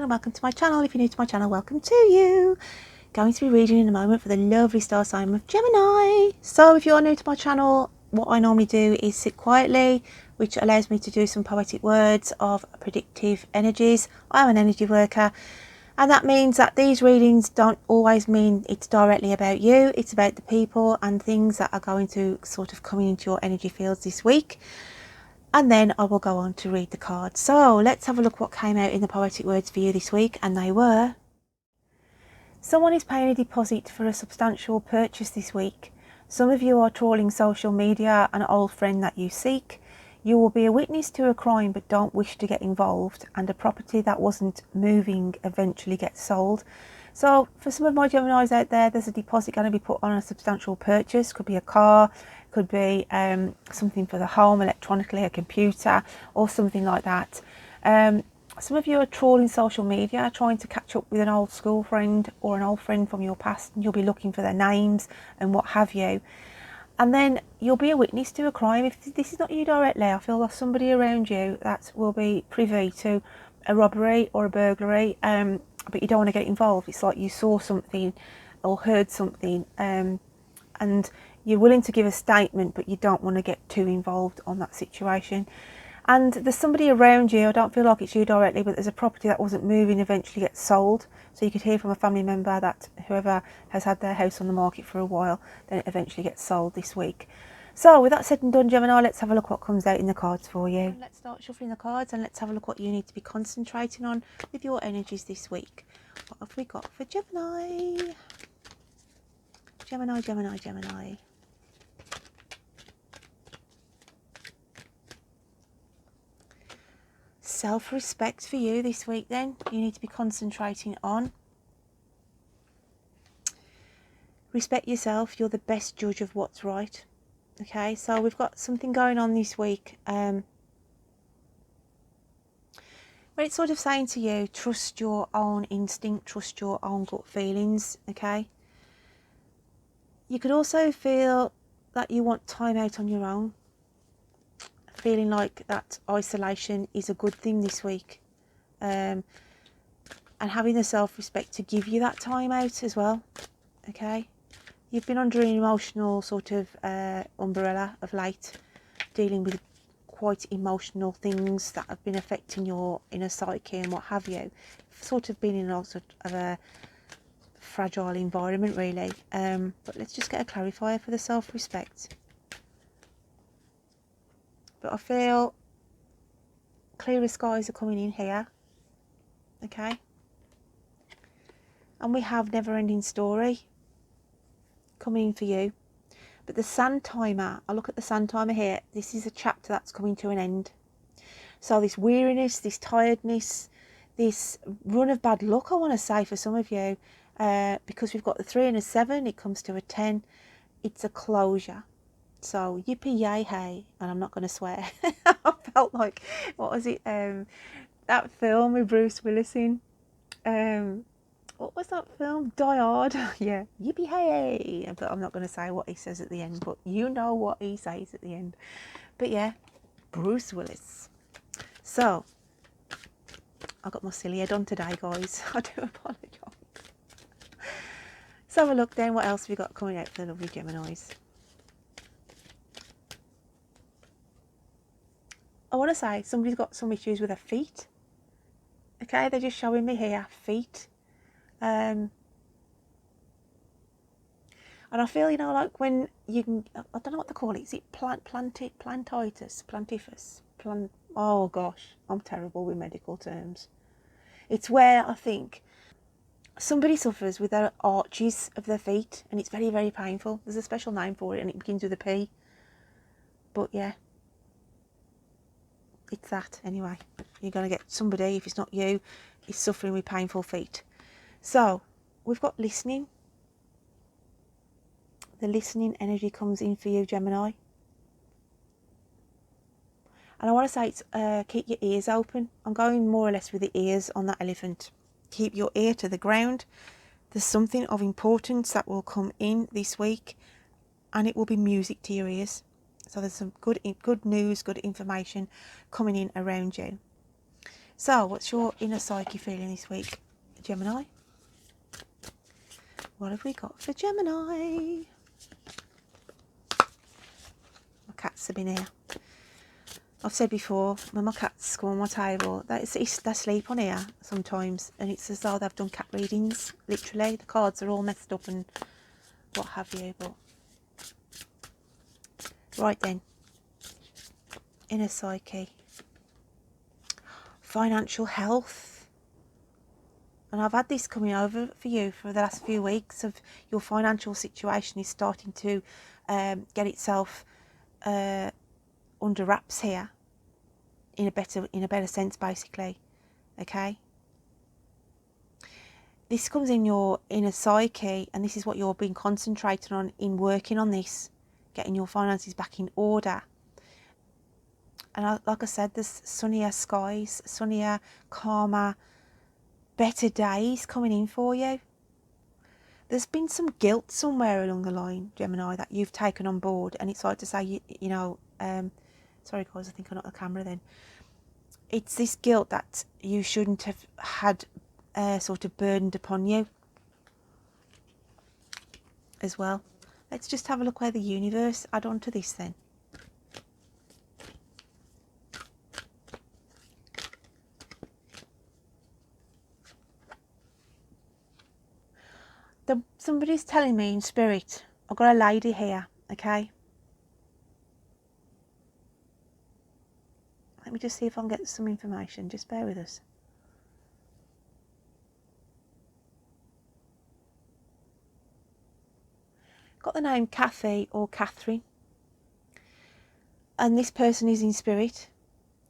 and welcome to my channel. If you're new to my channel, welcome to you. Going to be reading in a moment for the lovely star sign of Gemini. So if you're new to my channel, what I normally do is sit quietly, which allows me to do some poetic words of predictive energies. I am an energy worker, and that means that these readings don't always mean it's directly about you. It's about the people and things that are going to sort of come into your energy fields this week. And then I will go on to read the cards. So let's have a look what came out in the poetic words for you this week. And they were: someone is paying a deposit for a substantial purchase this week. Some of you are trawling social media, an old friend that you seek. You will be a witness to a crime but don't wish to get involved, and a property that wasn't moving eventually gets sold. So for some of my Geminis out there, there's a deposit going to be put on a substantial purchase. Could be a car, could be something for the home, electronically, a computer or something like that. Some of you are trawling social media, trying to catch up with an old school friend or an old friend from your past, and you'll be looking for their names and what have you. And then you'll be a witness to a crime. If this is not you directly, I feel like somebody around you that will be privy to a robbery or a burglary, but you don't want to get involved. It's like you saw something or heard something, and you're willing to give a statement, but you don't want to get too involved on that situation. And there's somebody around you, I don't feel like it's you directly, but there's a property that wasn't moving eventually gets sold. So you could hear from a family member that whoever has had their house on the market for a while, then it eventually gets sold this week. So with that said and done, Gemini, let's have a look what comes out in the cards for you. And let's start shuffling the cards and let's have a look what you need to be concentrating on with your energies this week. What have we got for Gemini? Gemini, Gemini, Gemini. Self-respect for you this week then. You need to be concentrating on. Respect yourself. You're the best judge of what's right. Okay, so we've got something going on this week where it's sort of saying to you, trust your own instinct, trust your own gut feelings. Okay, you could also feel that you want time out on your own, feeling like that isolation is a good thing this week, and having the self-respect to give you that time out as well. Okay, you've been under an emotional sort of umbrella of late, dealing with quite emotional things that have been affecting your inner psyche and what have you. Sort of been in a sort of a fragile environment really, but let's just get a clarifier for the self-respect. But I feel clearer skies are coming in here. Okay, and we have never-ending story coming in for you. But the sand timer, I look at the sand timer here, this is a chapter that's coming to an end. So this weariness, this tiredness, this run of bad luck, I want to say for some of you, because we've got the 3 and a 7, it comes to a 10. It's a closure. So Yipee Ki Yay, and I'm not going to swear. I felt like, what was it, that film with Bruce Willis in, what was that film? Die Hard. Yeah, Yippee Ki Yay. But I'm not going to say what he says at the end, but you know what he says at the end. But yeah, Bruce Willis. So I got my silly head on today, guys. I do apologise. So have a look then. What else have we got coming out for the lovely Geminis? I want to say somebody's got some issues with their feet. Okay, they're just showing me here feet. And I feel, you know, like when you can, I don't know what to call it. Is it plantitis? Oh gosh, I'm terrible with medical terms. It's where I think somebody suffers with their arches of their feet, and it's very, very painful. There's a special name for it, and it begins with a P. But yeah, it's that anyway. You're going to get somebody, if it's not you, is suffering with painful feet. So we've got listening. The listening energy comes in for you, Gemini. And I want to say it's keep your ears open. I'm going more or less with the ears on that elephant. Keep your ear to the ground. There's something of importance that will come in this week, and it will be music to your ears. So there's some good news, good information coming in around you. So what's your inner psyche feeling this week, Gemini? What have we got for Gemini? My cats have been here. I've said before, when my cats come on my table, they sleep on here sometimes, and it's as though they've done cat readings, literally. The cards are all messed up and what have you, but... Right then. Inner psyche. Financial health. And I've had this coming over for you for the last few weeks of your financial situation is starting to get itself under wraps here. In a better sense, basically. Okay, this comes in your inner psyche, and this is what you're being concentrating on in working on this, getting your finances back in order. And like I said, there's sunnier skies, sunnier, calmer, better days coming in for you. There's been some guilt somewhere along the line, Gemini, that you've taken on board, and it's like to say, you know, sorry guys, I think I knocked the camera then. It's this guilt that you shouldn't have had sort of burdened upon you as well. Let's just have a look where the universe add on to this then. Somebody's telling me in spirit, I've got a lady here, okay? Let me just see if I can get some information, just bear with us. Got the name Kathy or Catherine, and this person is in spirit,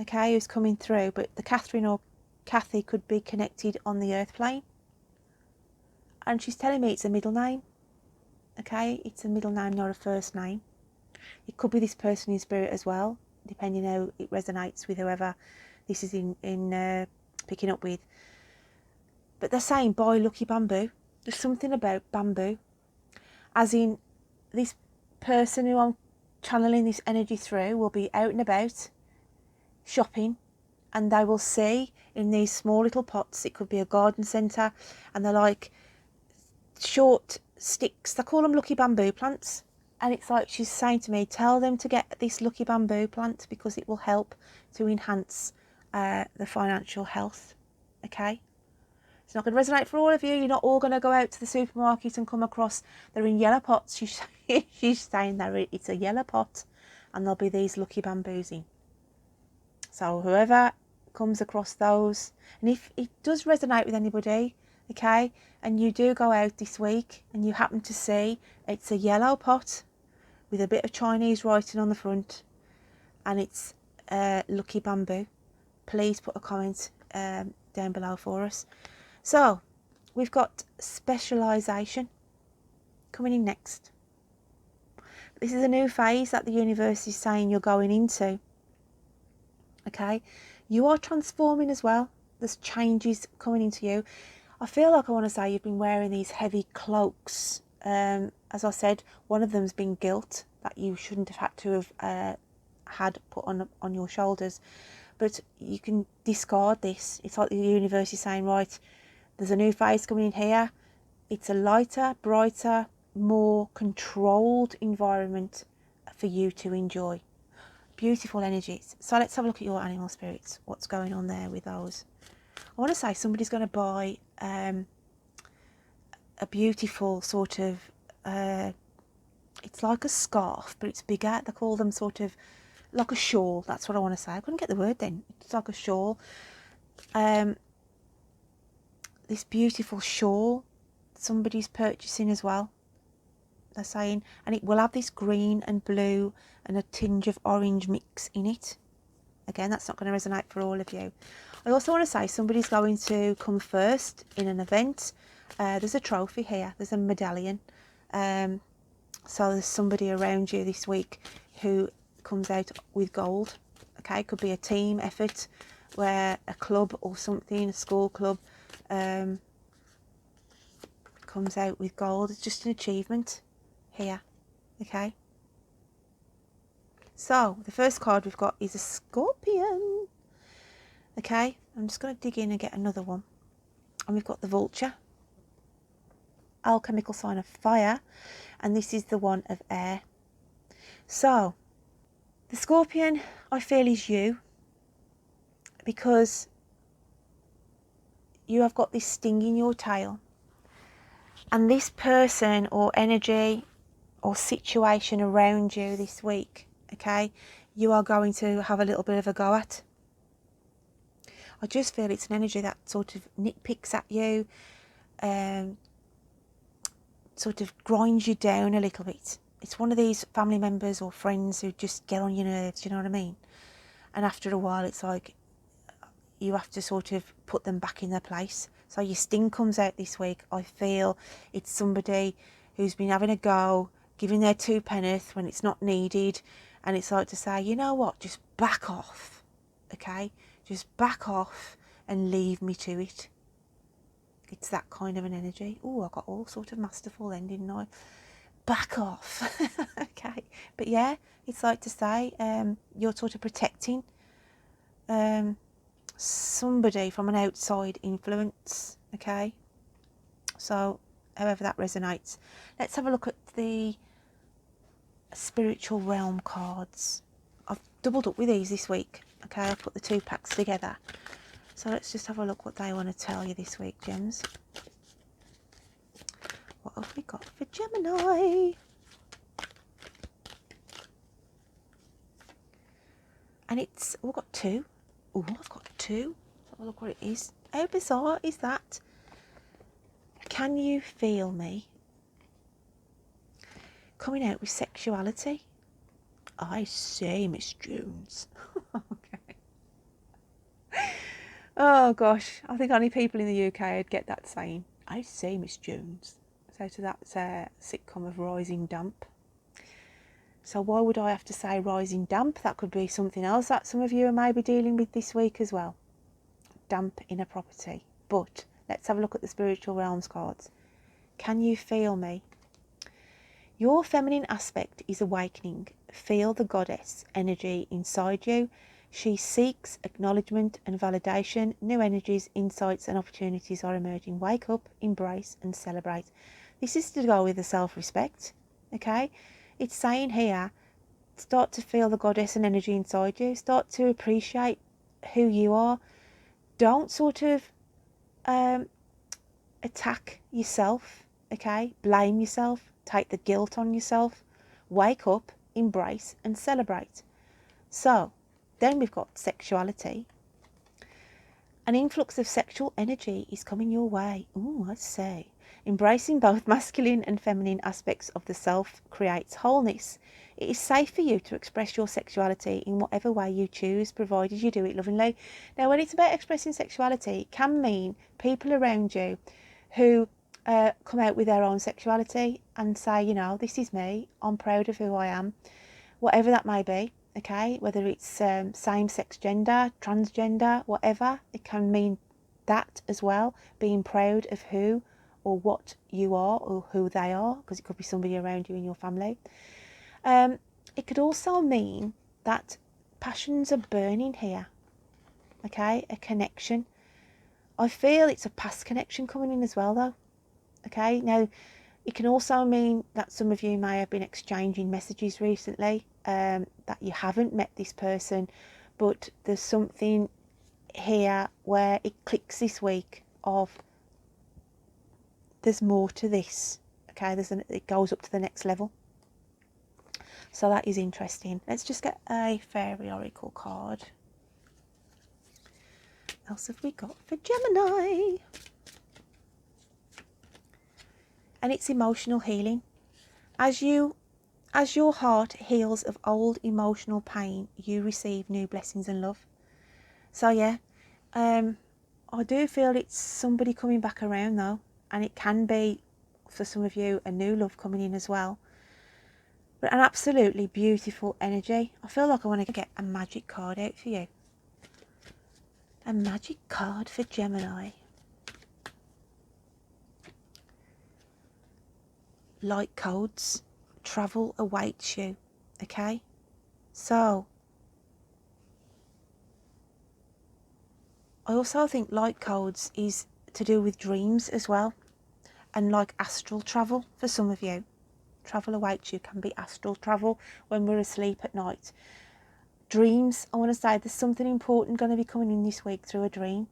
okay, who's coming through, but the Catherine or Kathy could be connected on the earth plane, and she's telling me it's a middle name, okay, it's a middle name, not a first name. It could be this person in spirit as well, depending how it resonates with whoever this is in picking up with. But they're saying buy lucky bamboo. There's something about bamboo, as in this person who I'm channeling this energy through will be out and about shopping, and they will see in these small little pots, it could be a garden centre, and they're like short sticks, they call them lucky bamboo plants, and it's like she's saying to me, tell them to get this lucky bamboo plant because it will help to enhance the financial health. Okay, it's not going to resonate for all of you. You're not all going to go out to the supermarket and come across they're in yellow pots. She's saying that it's a yellow pot and there'll be these lucky bamboos in. So whoever comes across those, and if it does resonate with anybody, okay, and you do go out this week and you happen to see it's a yellow pot with a bit of Chinese writing on the front and it's lucky bamboo, please put a comment down below for us. So we've got specialisation coming in next. This is a new phase that the universe is saying you're going into. Okay, you are transforming as well. There's changes coming into you. I feel like I want to say you've been wearing these heavy cloaks. As I said, one of them's been guilt that you shouldn't have had to have had put on your shoulders. But you can discard this. It's like the universe is saying, right, there's a new phase coming in here. It's a lighter, brighter, more controlled environment for you to enjoy. Beautiful energies. So let's have a look at your animal spirits. What's going on there with those? I want to say somebody's going to buy a beautiful sort of, it's like a scarf, but it's bigger. They call them sort of like a shawl. That's what I want to say. I couldn't get the word then. It's like a shawl. This beautiful shawl somebody's purchasing as well, they're saying, and it will have this green and blue and a tinge of orange mix in it. Again, that's not going to resonate for all of you. I also want to say somebody's going to come first in an event. There's a trophy here, there's a medallion. So there's somebody around you this week who comes out with gold. Okay, could be a team effort where a club or something, a school club, comes out with gold. It's just an achievement here. Okay, so the first card we've got is a scorpion. Okay, I'm just going to dig in and get another one. And we've got the vulture, alchemical sign of fire, and this is the one of air. So the scorpion, I feel, is you, because you have got this sting in your tail, and this person or energy or situation around you this week, okay, you are going to have a little bit of a go at. I just feel it's an energy that sort of nitpicks at you, sort of grinds you down a little bit. It's one of these family members or friends who just get on your nerves, you know what I mean? And after a while, it's like you have to sort of put them back in their place. So your sting comes out this week. I feel it's somebody who's been having a go, giving their two penneth when it's not needed. And it's like to say, you know what, just back off, okay? Just back off and leave me to it. It's that kind of an energy. Oh, I got all sort of masterful then, didn't I? Back off. Okay. But yeah, it's like to say, you're sort of protecting somebody from an outside influence, okay? So however that resonates. Let's have a look at the spiritual realm cards. I've doubled up with these this week, okay? I've put the 2 packs together. So let's just have a look what they want to tell you this week, gems. What have we got for Gemini? And it's, we've got 2. Oh, I've got 2. Let's have a look what it is. How bizarre is that? Can you feel me? Coming out with sexuality. I say, Miss Jones. Okay. Oh gosh, I think only people in the UK would get that saying. I say, Miss Jones. So to that sitcom of Rising Damp. So why would I have to say rising damp? That could be something else that some of you are maybe dealing with this week as well. Damp in a property. But let's have a look at the spiritual realms cards. Can you feel me? Your feminine aspect is awakening. Feel the goddess energy inside you. She seeks acknowledgement and validation. New energies, insights and opportunities are emerging. Wake up, embrace and celebrate. This is to go with the self-respect, okay? It's saying here, start to feel the goddess and energy inside you. Start to appreciate who you are. Don't sort of attack yourself, okay? Blame yourself. Take the guilt on yourself. Wake up, embrace and celebrate. So then we've got sexuality. An influx of sexual energy is coming your way. Ooh, I say. Embracing both masculine and feminine aspects of the self creates wholeness. It is safe for you to express your sexuality in whatever way you choose, provided you do it lovingly. Now, when it's about expressing sexuality, it can mean people around you who come out with their own sexuality and say, you know, this is me, I'm proud of who I am, whatever that may be. Okay, whether it's same-sex gender, transgender, whatever, it can mean that as well, being proud of who or what you are or who they are, because it could be somebody around you in your family. It could also mean that passions are burning here, okay, a connection. I feel it's a past connection coming in as well though, okay. Now, it can also mean that some of you may have been exchanging messages recently, that you haven't met this person, but there's something here where it clicks this week of there's more to this, okay, it goes up to the next level. So that is interesting. Let's just get a fairy oracle card. What else have we got for Gemini? And it's emotional healing. As your heart heals of old emotional pain, you receive new blessings and love. So yeah, I do feel it's somebody coming back around though, and it can be for some of you a new love coming in as well. But an absolutely beautiful energy. I feel like I want to get a magic card out for you. A magic card for Gemini. Light codes. Travel awaits you. Okay? So, I also think light codes is to do with dreams as well, and like astral travel for some of you. Travel awaits you can be astral travel when we're asleep at night. Dreams, I want to say there's something important going to be coming in this week through a dream.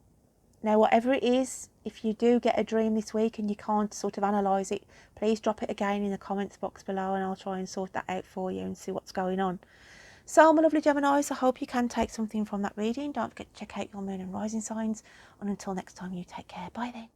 Now, whatever it is, if you do get a dream this week and you can't sort of analyse it, please drop it again in the comments box below and I'll try and sort that out for you and see what's going on. So, my lovely Geminis, I hope you can take something from that reading. Don't forget to check out your moon and rising signs. And until next time, you take care. Bye then.